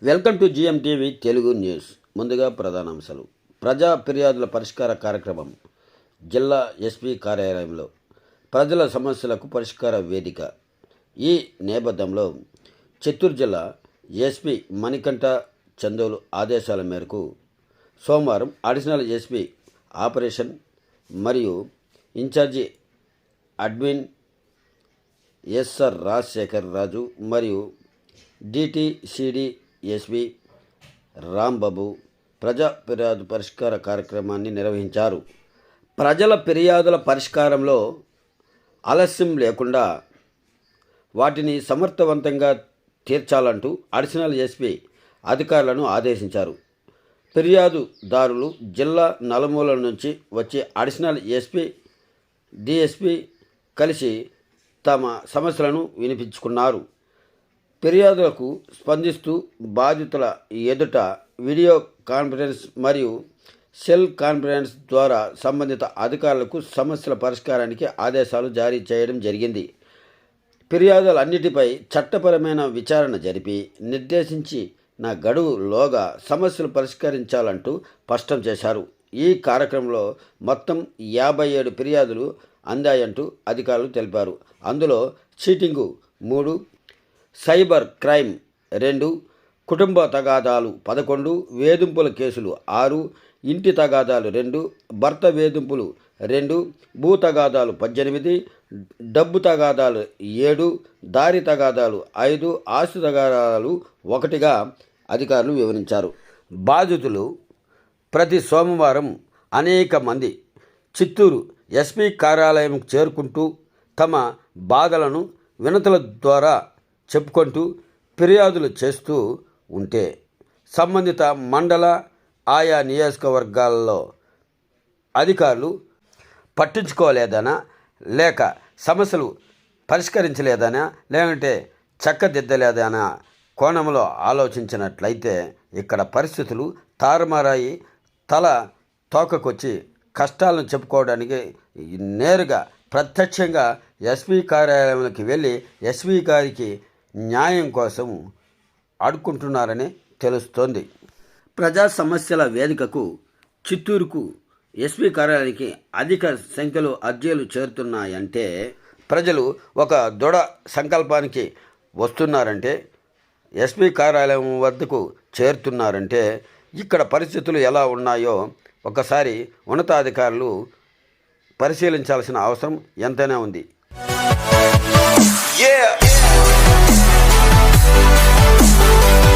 Welcome to GMTV Telugu news. ముందుగా ప్రధానాంశాలు. ప్రజా ఫిర్యాదుల పరిష్కార కార్యక్రమం. జిల్లా ఎస్పీ కార్యాలయంలో ప్రజల సమస్యలకు పరిష్కార వేదిక. ఈ నేపథ్యంలో చిత్తూరు జిల్లా ఎస్పీ మణికంఠ చందోలు ఆదేశాల మేరకు సోమవారం అడిషనల్ ఎస్పీ ఆపరేషన్ మరియు ఇన్ఛార్జి అడ్మిన్ ఎస్ఆర్ రాజశేఖర్ రాజు మరియు డిటిసిడి ఎస్పీ రాంబాబు ప్రజా ఫిర్యాదు పరిష్కార కార్యక్రమాన్ని నిర్వహించారు. ప్రజల ఫిర్యాదుల పరిష్కారంలో ఆలస్యం లేకుండా వాటిని సమర్థవంతంగా తీర్చాలంటూ అడిషనల్ ఎస్పీ అధికారులను ఆదేశించారు. ఫిర్యాదుదారులు జిల్లా నలుమూలల నుంచి వచ్చి అడిషనల్ ఎస్పీ డిఎస్పీ కలిసి తమ సమస్యలను వినిపించుకున్నారు. ఫిర్యాదులకు స్పందిస్తూ బాధితుల ఎదుట వీడియో కాన్ఫరెన్స్ మరియు సెల్ కాన్ఫరెన్స్ ద్వారా సంబంధిత అధికారులకు సమస్యల పరిష్కారానికి ఆదేశాలు జారీ చేయడం జరిగింది. ఫిర్యాదులన్నిటిపై చట్టపరమైన విచారణ జరిపి నిర్దేశించిన గడువులోగా సమస్యలు పరిష్కరించాలంటూ స్పష్టం చేశారు. ఈ కార్యక్రమంలో మొత్తం 57 ఫిర్యాదులు అందాయంటూ అధికారులు తెలిపారు. అందులో చీటింగు 3, సైబర్ క్రైమ్ 2, కుటుంబ తగాదాలు 11, వేధింపుల కేసులు 6, ఇంటి తగాదాలు 2, భర్త వేధింపులు 2, భూ తగాదాలు 18, డబ్బు తగాదాలు 7, దారి తగాదాలు 5, ఆస్తి తగాదాలు 1గా అధికారులు వివరించారు. బాధితులు ప్రతి సోమవారం అనేక మంది చిత్తూరు ఎస్పీ కార్యాలయం చేరుకుంటూ తమ బాధలను వినతుల ద్వారా చెప్పుకుంటూ ఫిర్యాదులు చేస్తూ ఉంటే సంబంధిత మండల ఆయా నియోజకవర్గాల్లో అధికారులు పట్టించుకోలేదనా, లేక సమస్యలు పరిష్కరించలేదనా, లేదంటే చక్కదిద్దలేదనా కోణంలో ఆలోచించినట్లయితే ఇక్కడ పరిస్థితులు తారుమారాయి తల తోకకొచ్చి కష్టాలను చెప్పుకోవడానికి నేరుగా ప్రత్యక్షంగా ఎస్పీ కార్యాలయంలోకి వెళ్ళి ఎస్పీ గారికి న్యాయం కోసం అడుక్కుంటున్నారని తెలుస్తోంది. ప్రజా సమస్యల వేదికకు చిత్తూరుకు ఎస్పీ కార్యాలయానికి అధిక సంఖ్యలో అర్జీలు చేరుతున్నాయంటే ప్రజలు ఒక దృఢ సంకల్పానికి వస్తున్నారంటే, ఎస్పీ కార్యాలయం వద్దకు చేరుతున్నారంటే ఇక్కడ పరిస్థితులు ఎలా ఉన్నాయో ఒకసారి ఉన్నతాధికారులు పరిశీలించాల్సిన అవసరం ఎంతైనా ఉంది.